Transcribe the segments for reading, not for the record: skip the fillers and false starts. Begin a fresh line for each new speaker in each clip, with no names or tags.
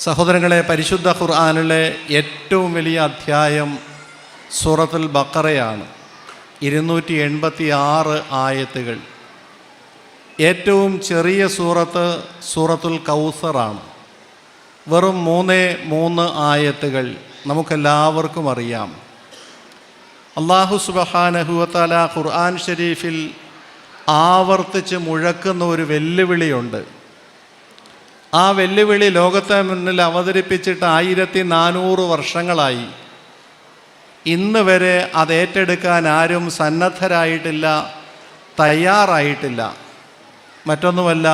സഹോദരങ്ങളെ, പരിശുദ്ധ ഖുർആനിലെ ഏറ്റവും വലിയ അധ്യായം സൂറത്തുൽ ബഖറയാണ്. 286 ആയത്തുകൾ. ഏറ്റവും ചെറിയ സൂറത്തുൽ കൗസറാണ്. വെറും 3 ആയത്തുകൾ. നമുക്കെല്ലാവർക്കും അറിയാം. അല്ലാഹു സുബ്ഹാനഹു വ തആല ഖുർആൻ ഷരീഫിൽ ആവർത്തിച്ച് മുഴക്കുന്ന ഒരു വെല്ലുവിളിയുണ്ട്. ആ വെല്ലുവിളി ലോകത്തെ മുന്നിൽ അവതരിപ്പിച്ചിട്ട് 1400 വർഷങ്ങളായി. ഇന്ന് വരെ അത് ഏറ്റെടുക്കാൻ ആരും സന്നദ്ധരായിട്ടില്ല, തയ്യാറായിട്ടില്ല. മറ്റൊന്നുമല്ല,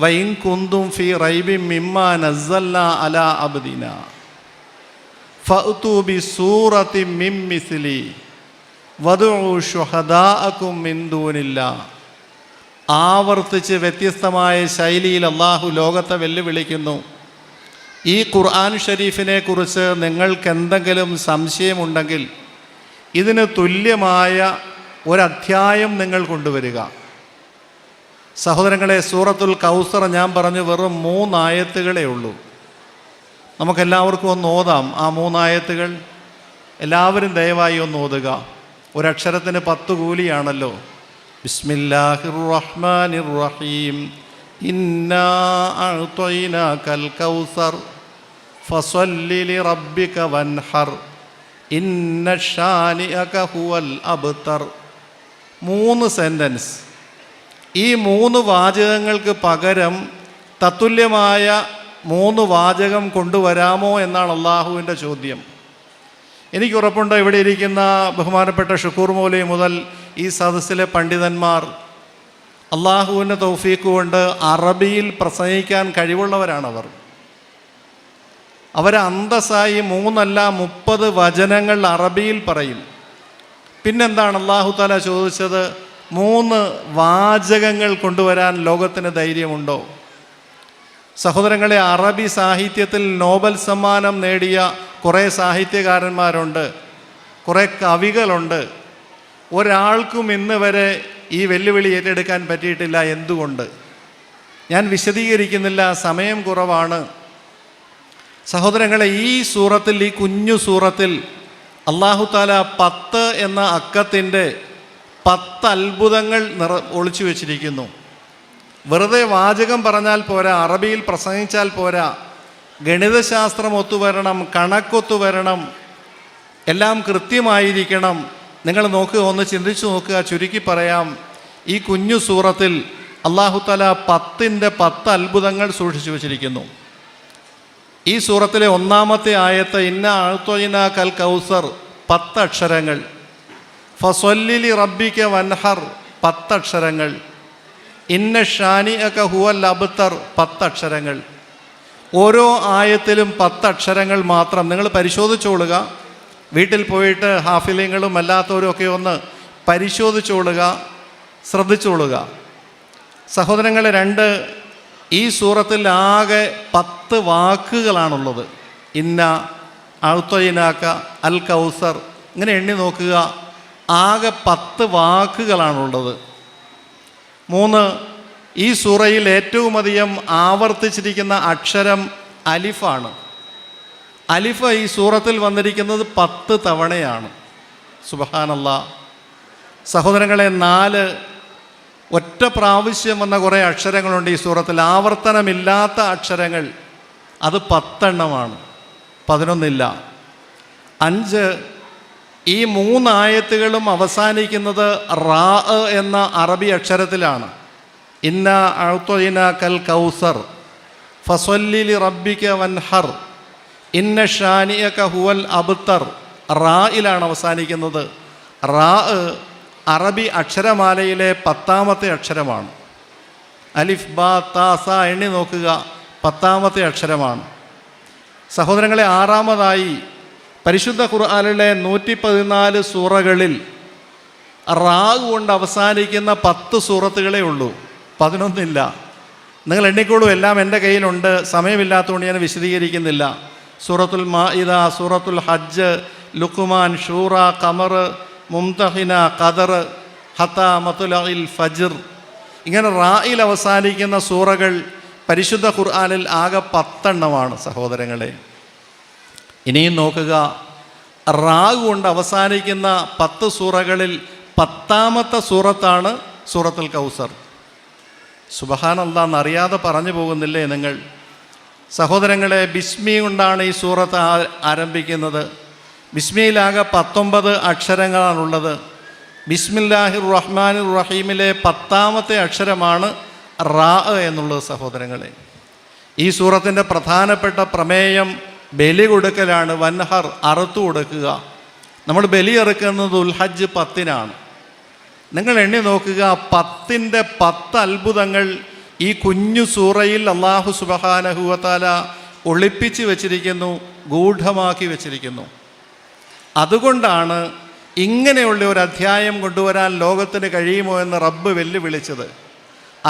വൈൻ കുന്തും ഫി റൈബിൻ മിമ്മാ നസ്സൽനാ അലാ അബ്ദിന ഫഅ്തു ബിസൂറത്തിൻ മിൻ മിസ്ലി വദ്ഉ ശുഹദാഅകും മിൻ ദൂനില്ലാഹ്. ആവർത്തിച്ച് വ്യത്യസ്തമായ ശൈലിയിൽ അള്ളാഹു ലോകത്തെ വെല്ലുവിളിക്കുന്നു. ഈ ഖുർആൻ ഷരീഫിനെ കുറിച്ച് നിങ്ങൾക്കെന്തെങ്കിലും സംശയമുണ്ടെങ്കിൽ ഇതിന് തുല്യമായ ഒരധ്യായം നിങ്ങൾ കൊണ്ടുവരിക. സഹോദരങ്ങളെ, സൂറത്തുൽ കൗസർ ഞാൻ പറഞ്ഞു വെറും 3 ആയത്തുകളേ ഉള്ളൂ. നമുക്കെല്ലാവർക്കും ഒന്ന് ഓതാം ആ 3 ആയത്തുകൾ. എല്ലാവരും ദയവായി ഒന്ന് ഓതുക. ഒരക്ഷരത്തിന് 10 കൂലിയാണല്ലോ. ബിസ്മില്ലാഹിർ റഹ്മാനിർ റഹീം. ഇന്നാ അഅ്തൈനാകൽ കൗസർ ഫസല്ലി ലിറബ്ബിക വൻഹർ ഇന്ന ശാനിഅക ഹുവൽ അബ്തർ. 3 സെൻറ്റൻസ്. ഈ 3 വാചകങ്ങൾക്ക് പകരം തത്തുല്യമായ 3 വാചകം കൊണ്ടുവരാമോ എന്നാണ് അള്ളാഹുവിൻ്റെ ചോദ്യം. എനിക്കുറപ്പുണ്ട് ഇവിടെ ഇരിക്കുന്ന ബഹുമാനപ്പെട്ട ഷുക്കൂർ മൗലവി മുതൽ ഈ സദസ്സിലെ പണ്ഡിതന്മാർ അള്ളാഹുവിൻ്റെ തൗഫീഖ് കൊണ്ട് അറബിയിൽ പ്രസംഗിക്കാൻ കഴിവുള്ളവരാണവർ. അന്തസ്സായി 3 അല്ല 30 വചനങ്ങൾ അറബിയിൽ പറയും. പിന്നെന്താണ് അള്ളാഹു തആല ചോദിച്ചത്? 3 വാചകങ്ങൾ കൊണ്ടുവരാൻ ലോകത്തിന് ധൈര്യമുണ്ടോ? സഹോദരങ്ങളെ, അറബി സാഹിത്യത്തിൽ നോബൽ സമ്മാനം നേടിയ കുറേ സാഹിത്യകാരന്മാരുണ്ട്, കുറേ കവികളുണ്ട്. ഒരാൾക്കും ഇന്ന് വരെ ഈ വെല്ലുവിളി ഏറ്റെടുക്കാൻ പറ്റിയിട്ടില്ല. എന്തുകൊണ്ട്? ഞാൻ വിശദീകരിക്കുന്നില്ല, സമയം കുറവാണ്. സഹോദരങ്ങളെ, ഈ സൂറത്തിൽ, ഈ കുഞ്ഞു സൂറത്തിൽ അല്ലാഹു തആല 10 എന്ന അക്കത്തിൻ്റെ 10 അത്ഭുതങ്ങൾ ഒളിച്ചു വച്ചിരിക്കുന്നു. വെറുതെ വാചകം പറഞ്ഞാൽ പോരാ, അറബിയിൽ പ്രസംഗിച്ചാൽ പോരാ, ഗണിതശാസ്ത്രം ഒത്തുവരണം, കണക്കൊത്തുവരണം, എല്ലാം കൃത്യമായിരിക്കണം. നിങ്ങൾ നോക്കുക, ഒന്ന് ചിന്തിച്ചു നോക്കുക. ചുരുക്കി പറയാം, ഈ കുഞ്ഞു സൂറത്തിൽ അല്ലാഹു തആല 10ൻ്റെ 10 അത്ഭുതങ്ങൾ സൂക്ഷിച്ചു വച്ചിരിക്കുന്നു. ഈ സൂറത്തിലെ 1-ാമത്തെ ആയത്ത് ഇന്ന അഅ്തൈനാകൽ കൗസർ 10 അക്ഷരങ്ങൾ. ഫസല്ലി ലിറബ്ബിക വൻഹർ 10 അക്ഷരങ്ങൾ. ഇന്ന ഷാനിഅക ഹുവൽ അബ്തർ 10 അക്ഷരങ്ങൾ. ഓരോ ആയത്തിലും 10 അക്ഷരങ്ങൾ മാത്രം. നിങ്ങൾ പരിശോധിച്ചോളുക. വീട്ടിൽ പോയിട്ട് ഹാഫിലിങ്ങളും അല്ലാത്തവരും ഒക്കെ ഒന്ന് പരിശോധിച്ചോളുക, ശ്രദ്ധിച്ചോളുക. സഹോദരങ്ങളെ, 2, ഈ സൂറത്തിൽ ആകെ 10 വാക്കുകളാണുള്ളത്. ഇന്ന അഅ്തൈനാക അൽ കൗസർ, ഇങ്ങനെ എണ്ണി നോക്കുക. ആകെ 10 വാക്കുകളാണുള്ളത്. 3, ഈ സൂറയിൽ ഏറ്റവും അധികം ആവർത്തിച്ചിരിക്കുന്ന അക്ഷരം അലിഫാണ്. അലിഫ് ഈ സൂറത്തിൽ വന്നിരിക്കുന്നത് 10 തവണയാണ്. സുബ്ഹാനല്ലാഹ്. സഹോദരങ്ങളെ, 4 ഒറ്റ പ്രാവശ്യം വന്ന കുറേ അക്ഷരങ്ങളുണ്ട് ഈ സൂറത്തിൽ. ആവർത്തനമില്ലാത്ത അക്ഷരങ്ങൾ, അത് 10 എണ്ണമാണ്, 11 ഇല്ല. 5, ഈ 3 ആയത്തുകളും അവസാനിക്കുന്നത് റാ എന്ന അറബി അക്ഷരത്തിലാണ്. ഇന്ന അഅ്തൈനാകൽ കൗസർ ഫസല്ലി ലിറബ്ബിക വൻഹർ ഇന്ന ഷാനിഅക ഹുവൽ അബ്തർ. റായിലാണ് അവസാനിക്കുന്നത്. റാ അറബി അക്ഷരമാലയിലെ 10ാമത്തെ അക്ഷരമാണ്. അലിഫ് ബാ താ സ എണ്ണി നോക്കുക, 10ാമത്തെ അക്ഷരമാണ്. സഹോദരങ്ങളെ, 6-ാമതായി പരിശുദ്ധ ഖുർആനിലെ 114 സൂറകളിൽ റാ കൊണ്ട് അവസാനിക്കുന്ന 10 സൂറത്തുകളേ ഉള്ളൂ, 11 ഇല്ല. നിങ്ങൾ എണ്ണിക്കോളൂ, എല്ലാം എൻ്റെ കയ്യിലുണ്ട്. സമയമില്ലാത്തതുകൊണ്ട് ഞാൻ വിശദീകരിക്കുന്നില്ല. സൂറത്തുൽ മാഇദ, സൂറത്തുൽ ഹജ്ജ്, ലുഖ്മാൻ, ഷൂറ, ഖമർ, മുംതഹിന, ഖദർ, ഹത്ത മത്ലഇൽ ഫജ്ർ, ഇങ്ങനെ റായിൽ അവസാനിക്കുന്ന സൂറകൾ പരിശുദ്ധ ഖുർആനിൽ ആകെ 10 എണ്ണമാണ് സഹോദരങ്ങളെ. ഇനിയും നോക്കുക, റാ കൊണ്ട് അവസാനിക്കുന്ന 10 സൂറകളിൽ 10ാമത്തെ സൂറത്താണ് സൂറത്തുൽ കൗസർ. സുബ്ഹാനല്ലാഹ്, എന്നറിയാതെ പറഞ്ഞു പോകുന്നില്ലേ നിങ്ങൾ? സഹോദരങ്ങളെ, ബിസ്മി കൊണ്ടാണ് ഈ സൂറത്ത് ആരംഭിക്കുന്നത്. ബിസ്മിയിലാകെ 19 അക്ഷരങ്ങളാണുള്ളത്. ബിസ്മില്ലാഹിർ റഹ്മാനിർ റഹീമിലെ 10ാമത്തെ അക്ഷരമാണ് റാ എന്നുള്ളത്. സഹോദരങ്ങളെ, ഈ സൂറത്തിൻ്റെ പ്രധാനപ്പെട്ട പ്രമേയം ബലി കൊടുക്കലാണ്. വൻഹർ, അറുത്തു കൊടുക്കുക. നമ്മൾ ബലി ഇറക്കുന്നത് ദുൽഹജ്ജ് 10-നാണ്. നിങ്ങൾ എണ്ണി നോക്കുക, 10ൻ്റെ 10 അത്ഭുതങ്ങൾ ഈ കുഞ്ഞു സൂറയിൽ അല്ലാഹു സുബ്ഹാനഹു വ തആല ഒളിപ്പിച്ച് വെച്ചിരിക്കുന്നു, ഗൂഢമാക്കി വെച്ചിരിക്കുന്നു. അതുകൊണ്ടാണ് ഇങ്ങനെയുള്ള ഒരു അധ്യായം കൊണ്ടുവരാൻ ലോകത്തിന് കഴിയുമോ എന്ന് റബ്ബ് വെല്ലുവിളിച്ചത്.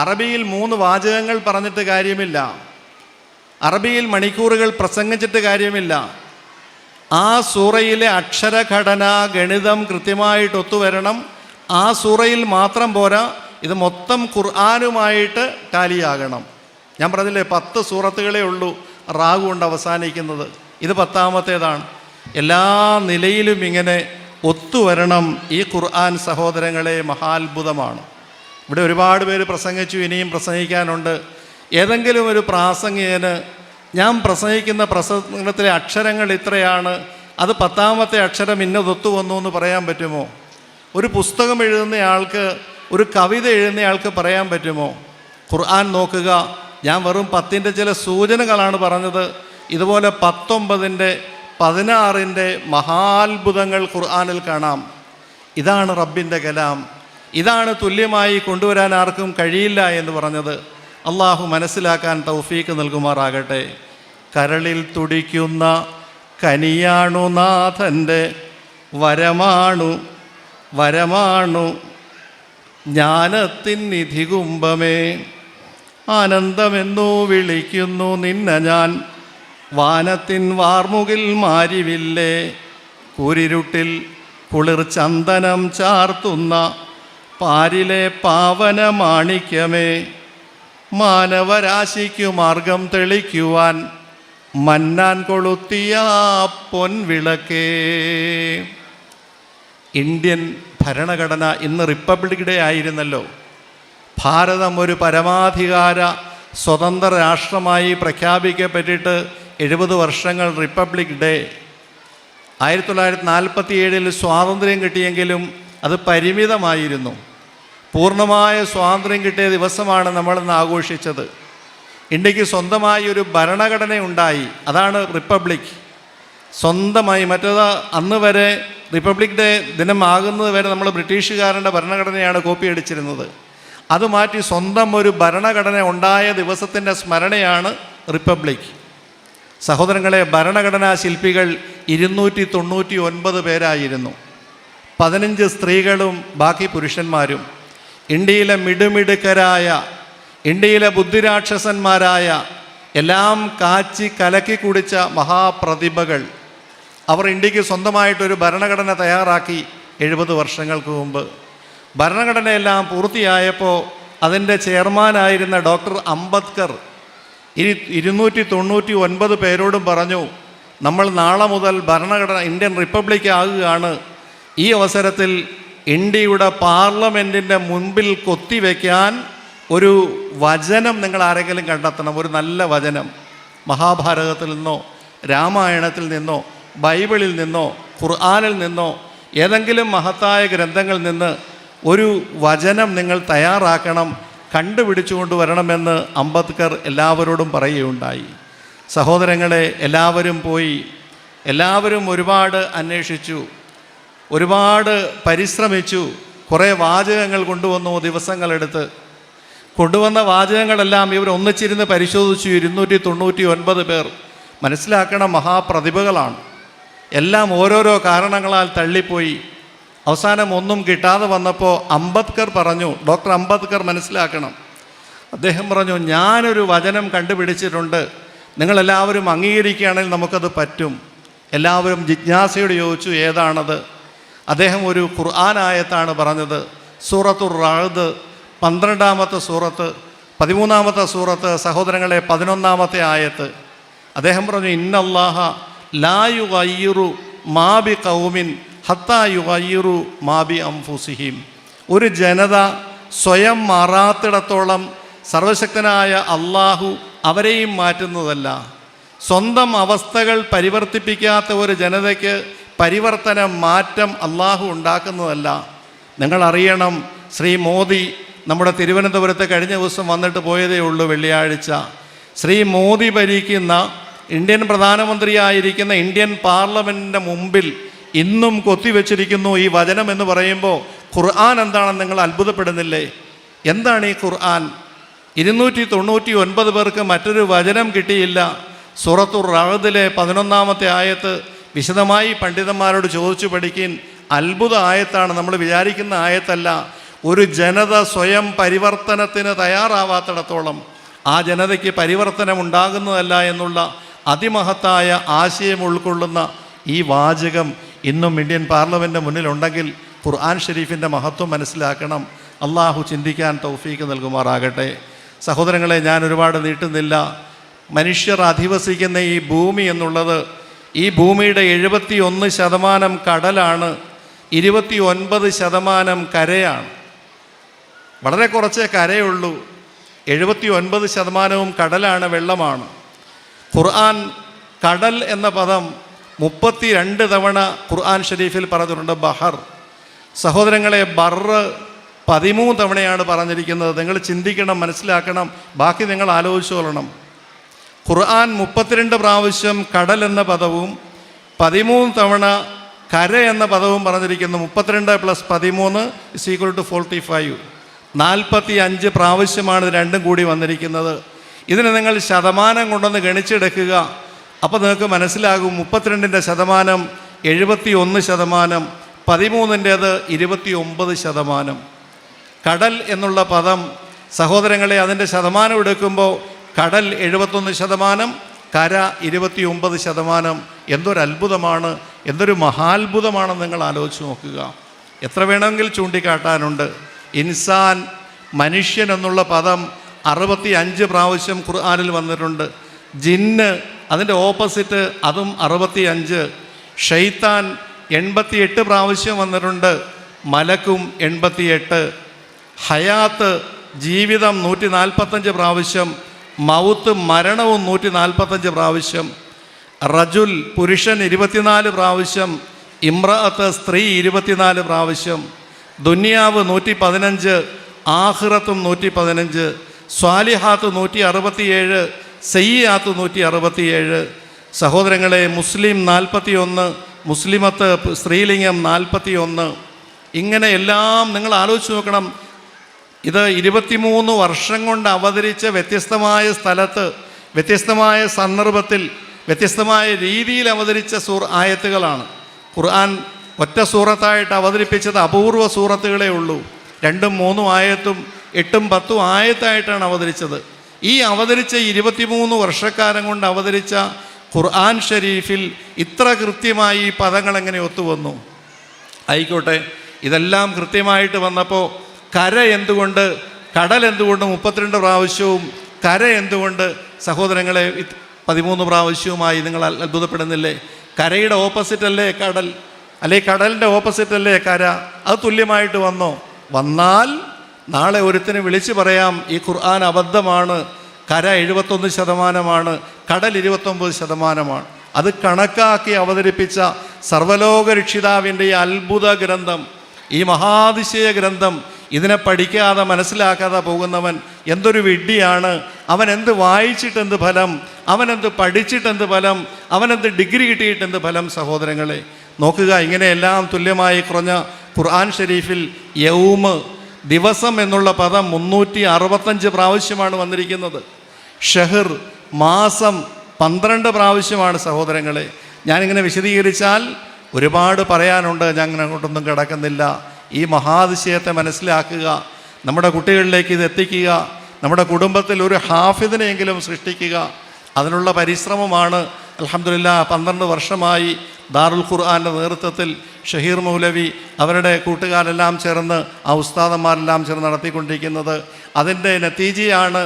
അറബിയിൽ 3 വാചകങ്ങൾ പറഞ്ഞിട്ട് കാര്യമില്ല, അറബിയിൽ മണിക്കൂറുകൾ പ്രസംഗിച്ചിട്ട് കാര്യമില്ല. ആ സൂറയിലെ അക്ഷരഘടന, ഗണിതം കൃത്യമായിട്ട് ഒത്തുവരണം. ആ സൂറയിൽ മാത്രം പോരാ, ഇത് മൊത്തം ഖുർആനുമായിട്ട് ടാലിയാകണം. ഞാൻ പറഞ്ഞില്ലേ, 10 സൂറത്തുകളേ ഉള്ളൂ റാ കൊണ്ട് അവസാനിക്കുന്നത്. ഇത് 10ാമത്തേതാണ്. എല്ലാ നിലയിലും ഇങ്ങനെ ഒത്തുവരണം ഈ ഖുർആൻ. സഹോദരങ്ങളെ, മഹാത്ഭുതമാണ്. ഇവിടെ ഒരുപാട് പേര് പ്രസംഗിച്ചു, ഇനിയും പ്രസംഗിക്കാനുണ്ട്. ഏതെങ്കിലും ഒരു പ്രാസംഗികന് ഞാൻ പ്രസംഗിക്കുന്ന പ്രസംഗത്തിലെ അക്ഷരങ്ങൾ ഇത്രയാണ്, അത് 10ാമത്തെ അക്ഷരം ഇന്നതൊത്തു വന്നു എന്ന് പറയാൻ പറ്റുമോ? ഒരു പുസ്തകം എഴുതുന്നയാൾക്ക്, ഒരു കവിത എഴുതുന്നയാൾക്ക് പറയാൻ പറ്റുമോ? ഖുർആൻ നോക്കുക, ഞാൻ വെറും 10ൻ്റെ ചില സൂചനകളാണ് പറഞ്ഞത്. ഇതുപോലെ 19ൻ്റെ 16ൻ്റെ മഹാത്ഭുതങ്ങൾ ഖുർആനിൽ കാണാം. ഇതാണ് റബ്ബിൻ്റെ കലാം. ഇതാണ് തുല്യമായി കൊണ്ടുവരാൻ ആർക്കും കഴിയില്ല എന്ന് പറഞ്ഞത്. അള്ളാഹു മനസ്സിലാക്കാൻ തൗഫീക്ക് നൽകുമാറാകട്ടെ. കരളിൽ തുടിക്കുന്ന കനിയാണു നാഥൻ്റെ വരമാണു വരമാണു ജ്ഞാനത്തിൻ നിധികുംഭമേ, ആനന്ദമെന്നു വിളിക്കുന്നു നിന്നെ ഞാൻ, വാനത്തിൻ വാർമുകിൽ മാരിവില്ലേ, കൂരിരുട്ടിൽ കുളിർ ചന്ദനം ചാർത്തുന്ന പാരിലെ പാവന മാണിക്യമേ, മാനവരാശിക്കു മാർഗം തെളിക്കുവാൻ മന്നാൻ കൊളുത്തിയ പൊൻവിളക്കേ. ഇന്ത്യൻ ഭരണഘടന ഇന്ന് റിപ്പബ്ലിക് ഡേ ആയിരുന്നല്ലോ. ഭാരതം ഒരു പരമാധികാര സ്വതന്ത്ര രാഷ്ട്രമായി പ്രഖ്യാപിക്കപ്പെട്ടിട്ട് 70 വർഷങ്ങൾ റിപ്പബ്ലിക് ഡേ. 1947 സ്വാതന്ത്ര്യം കിട്ടിയെങ്കിലും അത് പരിമിതമായിരുന്നു. പൂർണ്ണമായ സ്വാതന്ത്ര്യം കിട്ടിയ ദിവസമാണ് നമ്മളിന്ന് ആഘോഷിച്ചത്. ഇന്ത്യക്ക് സ്വന്തമായി ഒരു ഭരണഘടന ഉണ്ടായി, അതാണ് റിപ്പബ്ലിക്. സ്വന്തമായി, മറ്റേത് അന്ന് വരെ റിപ്പബ്ലിക് ഡേ ദിനമാകുന്നത് വരെ നമ്മൾ ബ്രിട്ടീഷുകാരൻ്റെ ഭരണഘടനയാണ് കോപ്പി അടിച്ചിരുന്നത്. അത് മാറ്റി സ്വന്തം ഒരു ഭരണഘടന ഉണ്ടായ ദിവസത്തിൻ്റെ സ്മരണയാണ് റിപ്പബ്ലിക്. സഹോദരങ്ങളെ, ഭരണഘടനാ ശില്പികൾ 299 പേരായിരുന്നു. 15 സ്ത്രീകളും ബാക്കി പുരുഷന്മാരും. ഇന്ത്യയിലെ മിടുമിടുക്കരായ, ഇന്ത്യയിലെ ബുദ്ധിരാക്ഷസന്മാരായ, എല്ലാം കാച്ചി കലക്കി കുടിച്ച മഹാപ്രതിഭകൾ. അവർ ഇന്ത്യക്ക് സ്വന്തമായിട്ടൊരു ഭരണഘടന തയ്യാറാക്കി 70 വർഷങ്ങൾക്ക് മുമ്പ്. ഭരണഘടനയെല്ലാം പൂർത്തിയായപ്പോൾ അതിൻ്റെ ചെയർമാനായിരുന്ന ഡോക്ടർ അംബേദ്കർ 299 പേരോടും പറഞ്ഞു, നമ്മൾ നാളെ മുതൽ ഭരണഘടന ഇന്ത്യൻ റിപ്പബ്ലിക് ആകുകയാണ്. ഈ അവസരത്തിൽ ഇന്ത്യയുടെ പാർലമെൻറ്റിൻ്റെ മുൻപിൽ കൊത്തിവെക്കാൻ ഒരു വചനം നിങ്ങൾ ആരെങ്കിലും കണ്ടെത്തണം. ഒരു നല്ല വചനം, മഹാഭാരതത്തിൽ നിന്നോ രാമായണത്തിൽ നിന്നോ ബൈബിളിൽ നിന്നോ ഖുർആനിൽ നിന്നോ ഏതെങ്കിലും മഹത്തായ ഗ്രന്ഥങ്ങളിൽ നിന്ന് ഒരു വചനം നിങ്ങൾ തയ്യാറാക്കണം, കണ്ടുപിടിച്ചുകൊണ്ട് വരണമെന്ന് അംബേദ്കർ എല്ലാവരോടും പറയുകയുണ്ടായി. സഹോദരങ്ങളെ, എല്ലാവരും പോയി, എല്ലാവരും ഒരുപാട് അന്വേഷിച്ചു, ഒരുപാട് പരിശ്രമിച്ചു. കുറേ വാചകങ്ങൾ കൊണ്ടുവന്നു. ദിവസങ്ങളെടുത്ത് കൊണ്ടുവന്ന വാചകങ്ങളെല്ലാം ഇവർ ഒന്നിച്ചിരുന്ന് പരിശോധിച്ചു. 299 പേർ. മനസ്സിലാക്കണം, മഹാപ്രതിഭകളാണ്. എല്ലാം ഓരോരോ കാരണങ്ങളാൽ തള്ളിപ്പോയി. അവസാനം ഒന്നും കിട്ടാതെ വന്നപ്പോൾ അംബേദ്കർ പറഞ്ഞു, ഡോക്ടർ അംബേദ്കർ മനസ്സിലാക്കണം, അദ്ദേഹം പറഞ്ഞു, ഞാനൊരു വചനം കണ്ടുപിടിച്ചിട്ടുണ്ട്, നിങ്ങളെല്ലാവരും അംഗീകരിക്കുകയാണെങ്കിൽ നമുക്കത് പറ്റും. എല്ലാവരും ജിജ്ഞാസയോട് ചോദിച്ചു, ഏതാണത്? അദ്ദേഹം ഒരു ഖുർആൻ ആയത്താണ് പറഞ്ഞത്. സൂറത്തുർ റഅദ് 12ാമത്തെ സൂറത്ത് 13-ാമത്തെ സൂറത്ത് സഹോദരങ്ങളെ 11-ാമത്തെ ആയത്ത്. അദ്ദേഹം പറഞ്ഞു, ഇന്നല്ലാഹ ലാ യുഗയ്യിറു മാ ബി ഖൗമിൻ ഹത്താ യുഗയ്യിറു മാ ബി അൻഫുസിഹിം. ഒരു ജനത സ്വയം മാറാത്തിടത്തോളം സർവശക്തനായ അള്ളാഹു അവരെയും മാറ്റുന്നതല്ല. സ്വന്തം അവസ്ഥകൾ പരിവർത്തിപ്പിക്കാത്ത ഒരു ജനതയ്ക്ക് പരിവർത്തനം, മാറ്റം അള്ളാഹു ഉണ്ടാക്കുന്നതല്ല. നിങ്ങളറിയണം, ശ്രീ മോദി നമ്മുടെ തിരുവനന്തപുരത്ത് കഴിഞ്ഞ ദിവസം വന്നിട്ട് പോയതേ ഉള്ളൂ, വെള്ളിയാഴ്ച. ശ്രീ മോദി ഭരിക്കുന്ന ഇന്ത്യൻ പ്രധാനമന്ത്രിയായിരിക്കുന്ന ഇന്ത്യൻ പാർലമെൻറ്റിൻ്റെ മുമ്പിൽ ഇന്നും കൊത്തിവെച്ചിരിക്കുന്നു ഈ വചനം എന്ന് പറയുമ്പോൾ ഖുർആൻ എന്താണെന്ന് നിങ്ങൾ അത്ഭുതപ്പെടുന്നില്ലേ? എന്താണ് ഈ ഖുർആൻ? 299 പേർക്ക് മറ്റൊരു വചനം കിട്ടിയില്ല. സൂറത്തുർ റഅദിലെ 11-ാമത്തെ ആയത്ത് വിശദമായി പണ്ഡിതന്മാരോട് ചോദിച്ചു പഠിക്കാൻ. അത്ഭുത ആയത്താണ്, നമ്മൾ വിചാരിക്കുന്ന ആയത്തല്ല. ഒരു ജനത സ്വയം പരിവർത്തനത്തിന് തയ്യാറാവാത്തിടത്തോളം ആ ജനതയ്ക്ക് പരിവർത്തനം ഉണ്ടാകുന്നതല്ല എന്നുള്ള അതിമഹത്തായ ആശയം ഉൾക്കൊള്ളുന്ന ഈ വാചകം ഇന്നും ഇന്ത്യൻ പാർലമെൻറ്റിൻ്റെ മുന്നിലുണ്ടെങ്കിൽ ഖുർആൻ ഷരീഫിൻ്റെ മഹത്വം മനസ്സിലാക്കണം. അള്ളാഹു ചിന്തിക്കാൻ തൗഫീക്ക് നൽകുമാറാകട്ടെ. സഹോദരങ്ങളെ, ഞാൻ ഒരുപാട് നീട്ടുന്നില്ല. മനുഷ്യർ അധിവസിക്കുന്ന ഈ ഭൂമി എന്നുള്ളത്, ഈ ഭൂമിയുടെ 71% കടലാണ്, 29% കരയാണ്. വളരെ കുറച്ചേ കരയുള്ളൂ, 79% കടലാണ്, വെള്ളമാണ്. ഖുർആൻ കടൽ എന്ന പദം 32 തവണ ഖുർആൻ ഷരീഫിൽ പറഞ്ഞിട്ടുണ്ട്. ബഹർ, സഹോദരങ്ങളെ, ബർറ് 13 തവണയാണ് പറഞ്ഞിരിക്കുന്നത്. നിങ്ങൾ ചിന്തിക്കണം, മനസ്സിലാക്കണം. ബാക്കി നിങ്ങൾ ആലോചിച്ചോളണം. ഖുർആൻ 32 പ്രാവശ്യം കടൽ എന്ന പദവും 13 തവണ കര എന്ന പദവും പറഞ്ഞിരിക്കുന്നു. 32 + 13 = 45. 45 പ്രാവശ്യമാണ് ഇത് രണ്ടും കൂടി വന്നിരിക്കുന്നത്. ഇതിന് നിങ്ങൾ ശതമാനം കൊണ്ടൊന്ന് ഗണിച്ചെടുക്കുക. അപ്പോൾ നിങ്ങൾക്ക് മനസ്സിലാകും. 32-ൻ്റെ ശതമാനം 71%, 13-ൻ്റേത് 29%. കടൽ എന്നുള്ള പദം സഹോദരങ്ങളെ, അതിൻ്റെ ശതമാനം എടുക്കുമ്പോൾ കടൽ 71%, കര 29%. എന്തൊരു അത്ഭുതമാണ്, എന്തൊരു മഹാത്ഭുതമാണെന്ന് നിങ്ങൾ ആലോചിച്ച് നോക്കുക. എത്ര വേണമെങ്കിൽ ചൂണ്ടിക്കാട്ടാനുണ്ട്. ഇൻസാൻ, മനുഷ്യൻ എന്നുള്ള പദം 65 പ്രാവശ്യം ഖുർആനിൽ വന്നിട്ടുണ്ട്. ജിന്ന്, അതിൻ്റെ ഓപ്പോസിറ്റ്, അതും 65. ഷൈത്താൻ 88 പ്രാവശ്യം വന്നിട്ടുണ്ട്. മലക്കും 88. ഹയാത്ത്, ജീവിതം 145 പ്രാവശ്യം. മൗത്ത്, മരണവും 145 പ്രാവശ്യം. റജുൽ, പുരുഷൻ 24 പ്രാവശ്യം. ഇമ്രഅത്ത്, സ്ത്രീ 24 പ്രാവശ്യം. ദുനിയാവ് 115, ആഖിറത്തും 115. സ്വാലിഹാത്ത് 167, സയ്യിആത്ത് 167. സഹോദരങ്ങളെ, മുസ്ലിം 41, മുസ്ലിമത്ത് സ്ത്രീലിംഗം 41. ഇങ്ങനെ എല്ലാം നിങ്ങൾ ആലോചിച്ച് നോക്കണം. ഇത് 23 വർഷം കൊണ്ട് അവതരിച്ച വ്യത്യസ്തമായ സ്ഥലത്ത്, വ്യത്യസ്തമായ സന്ദർഭത്തിൽ, വ്യത്യസ്തമായ രീതിയിൽ അവതരിച്ച ആയത്തുകളാണ്. ഖുർആൻ ഒറ്റ സൂറത്തായിട്ട് അവതരിപ്പിച്ചത് അപൂർവ സൂറത്തുകളേ ഉള്ളൂ. 2, 3 ആയത്തും 8, 10 ആയത്തായിട്ടാണ് അവതരിച്ചത്. ഈ അവതരിച്ച 23 വർഷക്കാലം കൊണ്ട് അവതരിച്ച ഖുർആൻ ഷരീഫിൽ ഇത്ര കൃത്യമായി ഈ പദങ്ങൾ എങ്ങനെ ഒത്തുവന്നു? ആയിക്കോട്ടെ, ഇതെല്ലാം കൃത്യമായിട്ട് വന്നപ്പോൾ കര എന്തുകൊണ്ട്, കടൽ എന്തുകൊണ്ട് 32 പ്രാവശ്യവും കര എന്തുകൊണ്ട് സഹോദരങ്ങളെ 13 പ്രാവശ്യവുമായി നിങ്ങൾ അത്ഭുതപ്പെടുന്നില്ലേ? കരയുടെ ഓപ്പോസിറ്റ് അല്ലേ കടൽ, അല്ലെ കടലിൻ്റെ ഓപ്പോസിറ്റ് അല്ലേ കര? അത് തുല്യമായിട്ട് വന്നോ? വന്നാൽ നാളെ ഒരുത്തിന് വിളിച്ചു പറയാം, ഈ ഖുർആൻ അബദ്ധമാണ്, കര 71%, കടൽ 29%. അത് കണക്കാക്കി അവതരിപ്പിച്ച സർവലോക രക്ഷിതാവിൻ്റെ ഈ അത്ഭുത ഗ്രന്ഥം, ഈ മഹാതിശയ ഗ്രന്ഥം, ഇതിനെ പഠിക്കാതെ മനസ്സിലാക്കാതെ പോകുന്നവൻ എന്തൊരു വിഡ്ഢിയാണ്. അവൻ എന്ത് വായിച്ചിട്ടെന്ത് ഫലം, അവനെന്ത് പഠിച്ചിട്ടെന്ത് ഫലം, അവനെന്ത് ഡിഗ്രി കിട്ടിയിട്ടെന്ത് ഫലം? സഹോദരങ്ങളെ നോക്കുക. ഇങ്ങനെയെല്ലാം തുല്യമായി കുറഞ്ഞ ഖുർആൻ ഷരീഫിൽ യൗമ്, ദിവസം എന്നുള്ള പദം 365 പ്രാവശ്യമാണ് വന്നിരിക്കുന്നത്. ഷഹർ, മാസം 12 പ്രാവശ്യമാണ് സഹോദരങ്ങളെ. ഞാനിങ്ങനെ വിശദീകരിച്ചാൽ ഒരുപാട് പറയാനുണ്ട്, ഞാൻ അങ്ങോട്ടൊന്നും കിടക്കുന്നില്ല. ഈ മഹാതിശയത്തെ മനസ്സിലാക്കുക, നമ്മുടെ കുട്ടികളിലേക്ക് ഇത് എത്തിക്കുക, നമ്മുടെ കുടുംബത്തിൽ ഒരു ഹാഫിദിനെയെങ്കിലും സൃഷ്ടിക്കുക. അതിനുള്ള പരിശ്രമമാണ് അൽഹംദുലില്ലാ 12 വർഷമായി ദാറുൽ ഖുർആൻ്റെ നേതൃത്വത്തിൽ ഷഹീർ മൗലവി അവരുടെ കൂട്ടുകാരെല്ലാം ചേർന്ന് ആ ഉസ്താദന്മാരെല്ലാം ചേർന്ന് നടത്തിക്കൊണ്ടിരിക്കുന്നത്. അതിൻ്റെ നതീജയാണ്,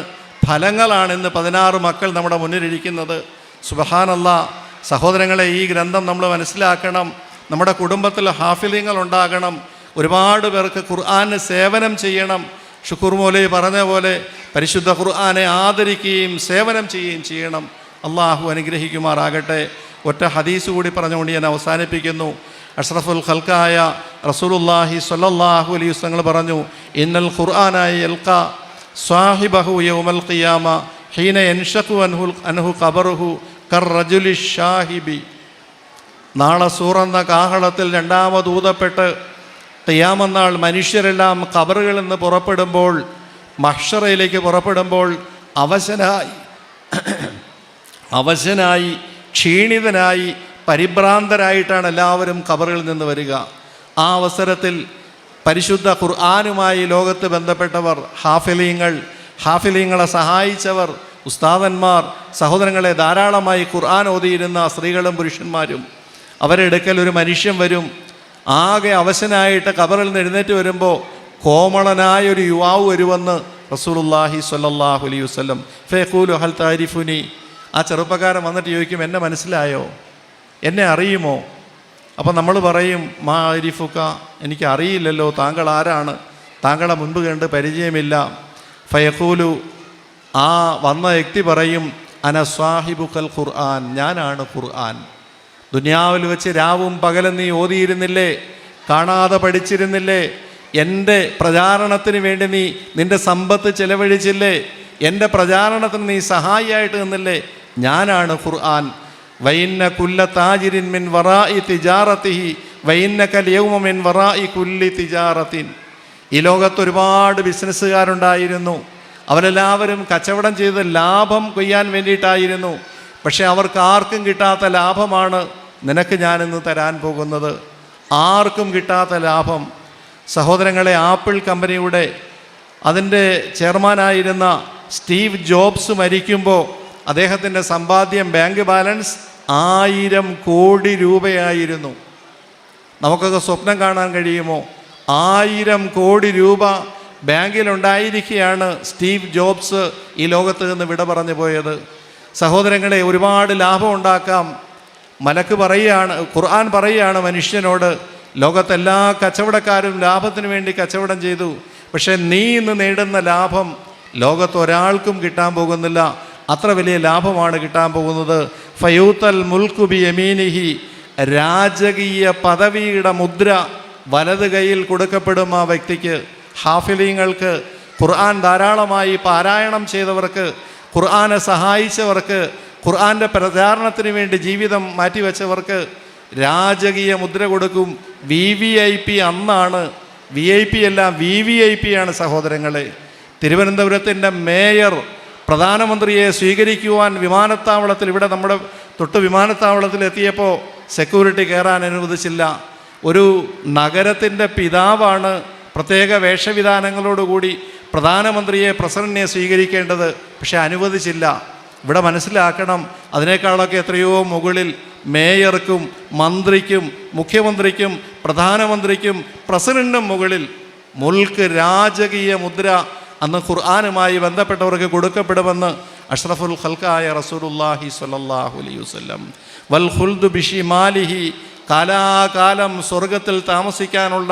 ഫലങ്ങളാണ് ഇന്ന് 16 മക്കൾ നമ്മുടെ മുന്നിലിരിക്കുന്നത്. സുബ്ഹാനല്ലാഹ്. സഹോദരങ്ങളെ, ഈ ഗ്രന്ഥം നമ്മൾ മനസ്സിലാക്കണം. നമ്മുടെ കുടുംബത്തിൽ ഹാഫിലിങ്ങൾ ഉണ്ടാകണം. ഒരുപാട് പേർക്ക് ഖുർആന് സേവനം ചെയ്യണം. ഷുക്കൂർ മൗലവി പറഞ്ഞ പോലെ പരിശുദ്ധ ഖുർആനെ ആദരിക്കുകയും സേവനം ചെയ്യുകയും ചെയ്യണം. അള്ളാഹു അനുഗ്രഹിക്കുമാറാകട്ടെ. ഒറ്റ ഹദീസ് കൂടി പറഞ്ഞുകൊണ്ട് ഞാൻ അവസാനിപ്പിക്കുന്നു. അഷ്റഫുൽ ഖൽക്കായ റസൂലുള്ളാഹി സ്വല്ലല്ലാഹു അലൈഹി വസല്ലം പറഞ്ഞു, ഇന്നൽ ഖുർആനായ യൽഖ സ്വാഹിബഹു യൗമൽ ഖിയാമ ഹീന യൻഷഖു അൻഹു ഖബറുഹു കർറജുലി ഷാഹിബി. നാളെ സൂറന്ന കാഹളത്തിൽ രണ്ടാമത് ഊതപ്പെട്ട് ഖിയാമനാൾ മനുഷ്യരെല്ലാം ഖബറുകളിൽ നിന്ന് പുറപ്പെടുമ്പോൾ, മഹ്ശറയിലേക്ക് പുറപ്പെടുമ്പോൾ അവശനായി ക്ഷീണിതനായി പരിഭ്രാന്തരായിട്ടാണ് എല്ലാവരും ഖബറുകളിൽ നിന്ന് വരിക. ആ അവസരത്തിൽ പരിശുദ്ധ ഖുർആനുമായി ലോകത്ത് ബന്ധപ്പെട്ടവർ, ഹാഫിലീങ്ങളെ സഹായിച്ചവർ, ഉസ്താദന്മാർ, സഹോദരങ്ങളെ ധാരാളമായി ഖുർആൻ ഓതിയിരുന്ന സ്ത്രീകളും പുരുഷന്മാരും, അവരുടെ അടുക്കൽ ഒരു മനുഷ്യൻ വരും. ആകെ അവശനായിട്ട് ഖബറിൽ നിന്ന് എഴുന്നേറ്റ് വരുമ്പോൾ കോമളനായൊരു യുവാവ് വരുമെന്ന് റസൂലുള്ളാഹി സ്വല്ലല്ലാഹു അലൈഹി വസല്ലം. ഫയഖൂലു ഹൽ താരിഫുനി. ആ ചെറുപ്പക്കാരൻ വന്നിട്ട് ചോദിക്കും, എന്നെ മനസ്സിലായോ, എന്നെ അറിയുമോ? അപ്പം നമ്മൾ പറയും, മാ അരിഫുക, എനിക്ക് അറിയില്ലല്ലോ, താങ്കൾ ആരാണ്, താങ്കളെ മുൻപ് കണ്ട് പരിചയമില്ല. ഫയഖൂലു, ആ വന്ന വ്യക്തി പറയും, അന സ്വാഹിബുക്കൽ ഖുർആൻ, ഞാനാണ് ഖുർആൻ. ദുനിയാവിൽ വെച്ച് രാവും പകലും നീ ഓതിയിരുന്നില്ലേ, കാണാതെ പഠിച്ചിരുന്നില്ലേ, എൻ്റെ പ്രചാരണത്തിന് വേണ്ടി നീ നിൻ്റെ സമ്പത്ത് ചെലവഴിച്ചില്ലേ, എൻ്റെ പ്രചാരണത്തിന് നീ സഹായിയായിട്ട് നിന്നില്ലേ, ഞാനാണ് ഖുർആൻ. വൈന്ന കുല്ല താജിരിൻ മിൻ വറാഇ തിജാറത്തിഹി വൈന്നകൽ യൗമ മിൻ വറാഇ കുല്ലി തിജാറത്തിൻ. ഈ ലോകത്ത് ഒരുപാട് ബിസിനസ്സുകാരുണ്ടായിരുന്നു. അവരെല്ലാവരും കച്ചവടം ചെയ്ത് ലാഭം കൊയ്യാൻ വേണ്ടിയിട്ടായിരുന്നു. പക്ഷെ അവർക്ക് ആർക്കും കിട്ടാത്ത ലാഭമാണ് നിനക്ക് ഞാനിന്ന് തരാൻ പോകുന്നത്. ആർക്കും കിട്ടാത്ത ലാഭം. സഹോദരങ്ങളെ, ആപ്പിൾ കമ്പനിയുടെ അതിൻ്റെ ചെയർമാനായിരുന്ന സ്റ്റീവ് ജോബ്സ് മരിക്കുമ്പോൾ അദ്ദേഹത്തിൻ്റെ സമ്പാദ്യം, ബാങ്ക് ബാലൻസ് 1000 കോടി രൂപയായിരുന്നു. നമുക്കൊക്കെ സ്വപ്നം കാണാൻ കഴിയുമോ? 1000 കോടി രൂപ ബാങ്കിലുണ്ടായിരിക്കുകയാണ് സ്റ്റീവ് ജോബ്സ് ഈ ലോകത്ത് നിന്ന് വിട പറഞ്ഞു പോയത്. സഹോദരങ്ങളെ, ഒരുപാട് ലാഭം ഉണ്ടാക്കാം. മലക്ക് പറയുകയാണ്, ഖുർആൻ പറയുകയാണ് മനുഷ്യനോട്, ലോകത്തെല്ലാ കച്ചവടക്കാരും ലാഭത്തിന് വേണ്ടി കച്ചവടം ചെയ്തു, പക്ഷേ നീ ഇന്ന് നേടുന്ന ലാഭം ലോകത്ത് ഒരാൾക്കും കിട്ടാൻ പോകുന്നില്ല. അത്ര വലിയ ലാഭമാണ് കിട്ടാൻ പോകുന്നത്. ഫയൂത്തൽ മുൽക്കു ബി യമീനിഹി, രാജകീയ പദവിയുടെ മുദ്ര വലത് കൈയിൽ കൊടുക്കപ്പെടും ആ വ്യക്തിക്ക്. ഹാഫിലീങ്ങൾക്ക്, ഖുർആൻ ധാരാളമായി പാരായണം ചെയ്തവർക്ക്, ഖുർആനെ സഹായിച്ചവർക്ക്, ഖുർആൻ്റെ പ്രചാരണത്തിന് വേണ്ടി ജീവിതം മാറ്റിവെച്ചവർക്ക് രാജകീയ മുദ്ര കൊടുക്കും. VVIP അന്നാണ്. VIP അല്ല, VVIP ആണ് സഹോദരങ്ങളെ. തിരുവനന്തപുരത്തിൻ്റെ മേയർ പ്രധാനമന്ത്രിയെ സ്വീകരിക്കുവാൻ വിമാനത്താവളത്തിൽ, ഇവിടെ നമ്മുടെ തൊട്ട് വിമാനത്താവളത്തിൽ എത്തിയപ്പോൾ സെക്യൂരിറ്റി കയറാൻ അനുവദിച്ചില്ല. ഒരു നഗരത്തിൻ്റെ പിതാവാണ് പ്രത്യേക വേഷവിധാനങ്ങളോടുകൂടി പ്രധാനമന്ത്രിയെ, പ്രസിഡന്റിനെ സ്വീകരിക്കേണ്ടത്, പക്ഷെ അനുവദിച്ചില്ല. ഇവിടെ മനസ്സിലാക്കണം, അതിനേക്കാളൊക്കെ എത്രയോ മുകളിൽ മേയർക്കും മന്ത്രിക്കും മുഖ്യമന്ത്രിക്കും പ്രധാനമന്ത്രിക്കും പ്രസിഡന്റിനും മുകളിൽ മുൽക്ക്, രാജകീയ മുദ്ര അന്ന് ഖുർആനുമായി ബന്ധപ്പെട്ടവർക്ക് കൊടുക്കപ്പെടുമെന്ന് അഷ്റഫുൽ ഖൽക്കായ റസൂലുള്ളാഹി സ്വല്ലല്ലാഹു അലൈഹി വസല്ലം. വൽ ഖുൽദു ബിഷിമാലിഹി, കാലാകാലം സ്വർഗത്തിൽ താമസിക്കാനുള്ള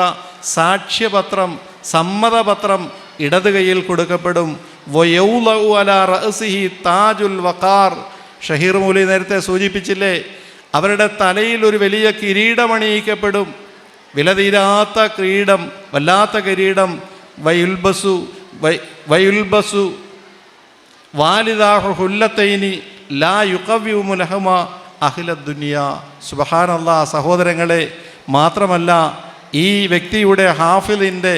സാക്ഷ്യപത്രം, സമ്മതപത്രം ഇടത് കൈയിൽ കൊടുക്കപ്പെടും. വയൗലഉ അലാ റഅസിഹി താജുൽ വഖാർ. ഷഹീർ മൗലവി നേരത്തെ സൂചിപ്പിച്ചില്ലേ, അവരുടെ തലയിൽ ഒരു വലിയ കിരീടമണിയിക്കപ്പെടും. വിലതീരാത്ത കിരീടം, വല്ലാത്ത കിരീടം. വയുൽബസു വാലിദാഹു ഹുല്ലത്തൈനി ലാ യുഖവ്വിഉ ലഹുമ അഹ്ലദ് ദുനിയ. സുബ്ഹാനല്ലാഹ്. സഹോദരങ്ങളെ, മാത്രമല്ല ഈ വ്യക്തിയുടെ, ഹാഫിലിൻ്റെ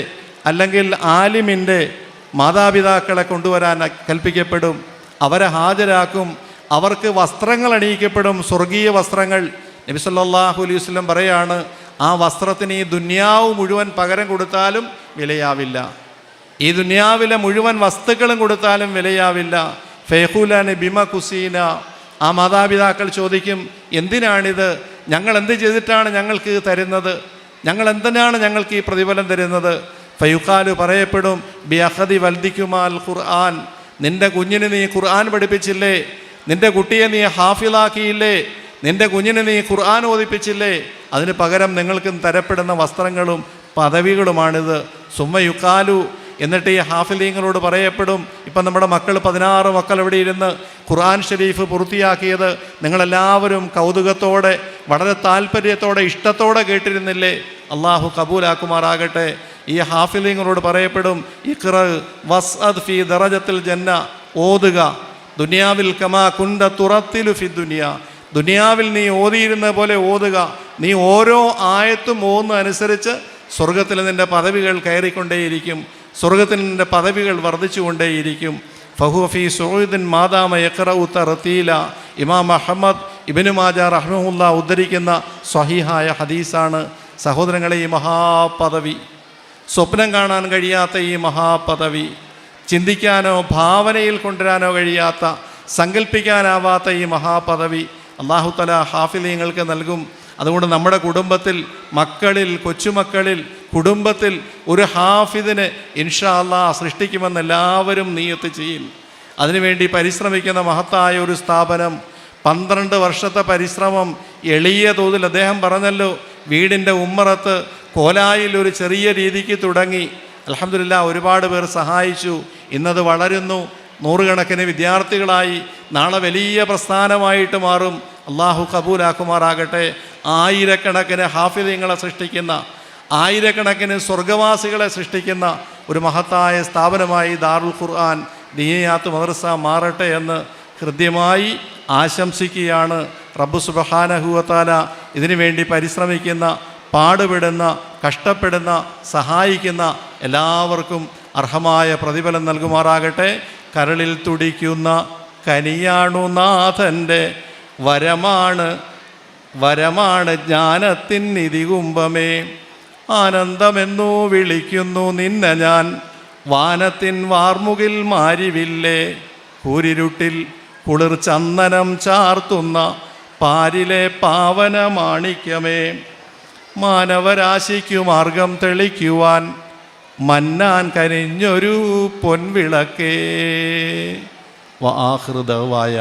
അല്ലെങ്കിൽ ആലിമിൻ്റെ മാതാപിതാക്കളെ കൊണ്ടുവരാൻ കൽപ്പിക്കപ്പെടും. അവരെ ഹാജരാക്കും. അവർക്ക് വസ്ത്രങ്ങൾ അണിയിക്കപ്പെടും, സ്വർഗീയ വസ്ത്രങ്ങൾ. നബി സല്ലല്ലാഹു അലൈഹി വസല്ലം പറയാണ്, ആ വസ്ത്രത്തിന് ഈ ദുനിയാവ് മുഴുവൻ പകരം കൊടുത്താലും വിലയാവില്ല. ഈ ദുനിയാവിലെ മുഴുവൻ വസ്തുക്കളും കൊടുത്താലും വിലയാവില്ല. ഫയഖൂലാനി ബിമ കുസീന. ആ മാതാപിതാക്കൾ ചോദിക്കും, എന്തിനാണിത്? ഞങ്ങൾ എന്ത് ചെയ്തിട്ടാണ് ഞങ്ങൾക്ക് തരുന്നത്? ഞങ്ങൾ എന്തിനാണ് ഞങ്ങൾക്ക് ഈ പ്രതിഫലം തരുന്നത്? ഫയുഖാലു പറയപ്പെടും, ബി അഖദി വൽദിക്കുമാൽ ഖുർആൻ, നിൻ്റെ കുഞ്ഞിന് നീ ഖുർആൻ പഠിപ്പിച്ചില്ലേ? നിൻ്റെ കുട്ടിയെ നീ ഹാഫിളാക്കിയില്ലേ? നിൻ്റെ കുഞ്ഞിന് നീ ഖുർആൻ ഓതിപ്പിച്ചില്ലേ? അതിന് പകരം നിങ്ങൾക്ക് തരപ്പെടുന്ന വസ്ത്രങ്ങളും പദവികളുമാണിത്. സുമ്മ യുക്കാലു, എന്നിട്ട് ഈ ഹാഫിലീങ്ങളോട് പറയപ്പെടും, ഇപ്പം നമ്മുടെ മക്കൾ 16 മക്കൾ ഇവിടെ ഇരുന്ന് ഖുർആൻ ഷരീഫ് പൂർത്തിയാക്കിയത് നിങ്ങളെല്ലാവരും കൗതുകത്തോടെ വളരെ താല്പര്യത്തോടെ ഇഷ്ടത്തോടെ കേട്ടിരുന്നില്ലേ? അള്ളാഹു കബൂലാക്കുമാറാകട്ടെ. ഈ ഹാഫിലീങ്ങളോട് പറയപ്പെടും, ഇഖ്റ വസ്അദ് ഫീ ദറജത്തിൽ ജന്ന, ഓതുക ദുനിയാവിൽ കമാ കുന്ത തുറത്തിലു ഫി ദുനിയ, ദുനിയാവിൽ നീ ഓതിയിരുന്ന പോലെ ഓതുക. നീ ഓരോ ആയത്തും ഓതുന്നതനുസരിച്ച് സ്വർഗത്തിൽ നിൻ്റെ പദവികൾ കയറിക്കൊണ്ടേയിരിക്കും, സ്വർഗത്തിൽ നിൻ്റെ പദവികൾ വർദ്ധിച്ചുകൊണ്ടേയിരിക്കും. ഫഹു ഫീ സുഊദിൻ മാദാമ യഖറഉ തർതീല. ഇമാം അഹ്മദ് ഇബ്നു മാജ റഹ്മഹുല്ലാ ഉദ്ധരിക്കുന്ന സ്വഹീഹായ ഹദീസാണ്. സഹോദരങ്ങളെ, ഈ മഹാപദവി, സ്വപ്നം കാണാൻ കഴിയാത്ത ഈ മഹാപദവി, ചിന്തിക്കാനോ ഭാവനയിൽ കൊണ്ടുവരാനോ കഴിയാത്ത, സങ്കല്പിക്കാനാവാത്ത ഈ മഹാപദവി അല്ലാഹു തആല ഹാഫിലീങ്ങൾക്ക് നൽകും. അതുകൊണ്ട് നമ്മുടെ കുടുംബത്തിൽ, മക്കളിൽ, കൊച്ചുമക്കളിൽ, കുടുംബത്തിൽ ഒരു ഹാഫിദിനെ ഇൻഷാ അല്ലാഹ് സൃഷ്ടിക്കുമെന്ന് എല്ലാവരും നിയ്യത്ത് ചെയ്യും. അതിനുവേണ്ടി പരിശ്രമിക്കുന്ന മഹത്തായ ഒരു സ്ഥാപനം, 12 വർഷത്തെ പരിശ്രമം എളിയ തോതിൽ അദ്ദേഹം പറഞ്ഞല്ലോ, വീടിൻ്റെ ഉമ്മറത്ത് കോലായിൽ ഒരു ചെറിയ രീതിക്ക് തുടങ്ങി. അൽഹംദുലില്ലാഹ് ഒരുപാട് പേർ സഹായിച്ചു. ഇന്നത് വളരുന്നു, നൂറുകണക്കിന് വിദ്യാർത്ഥികളായി, നാളെ വലിയ പ്രസ്ഥാനമായിട്ട് മാറും. അള്ളാഹു കബൂലാക്കുമാറാകട്ടെ. ആയിരക്കണക്കിന് ഹാഫിദീങ്ങളെ സൃഷ്ടിക്കുന്ന, ആയിരക്കണക്കിന് സ്വർഗവാസികളെ സൃഷ്ടിക്കുന്ന ഒരു മഹത്തായ സ്ഥാപനമായി ദാറുൽ ഖുർആൻ ദീനിയാത്ത് മദ്രസ മാറട്ടെ എന്ന് ഹൃദ്യമായി ആശംസിക്കുകയാണ്. റബ്ബ് സുബ്ഹാനഹു വ തആല ഇതിനു വേണ്ടി പരിശ്രമിക്കുന്ന, പാടുപെടുന്ന, കഷ്ടപ്പെടുന്ന, സഹായിക്കുന്ന എല്ലാവർക്കും അർഹമായ പ്രതിഫലം നൽകുമാറാകട്ടെ. കരളിൽ തുടിക്കുന്ന കനിയാണു നാഥൻ്റെ, വരമാണ് ജ്ഞാനത്തിൻ നിധികുംഭമേ. ആനന്ദമെന്നു വിളിക്കുന്നു നിന്നെ ഞാൻ, വാനത്തിൻ വാർമുകിൽ മാരിവില്ലേ. കൂരിരുട്ടിൽ കുളിർ ചന്ദനം ചാർത്തുന്ന പാരിലെ പാവന മാണിക്യമേ. മാനവരാശിക്കു മാർഗം തെളിക്കുവാൻ മന്നാൻ കനിഞ്ഞൊരു പൊൻവിളക്കേ. വആഖിറു ദഅ്വായ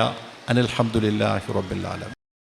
അനിൽ ഹംദുലില്ലാഹി റബ്ബിൽ ആലമീൻ.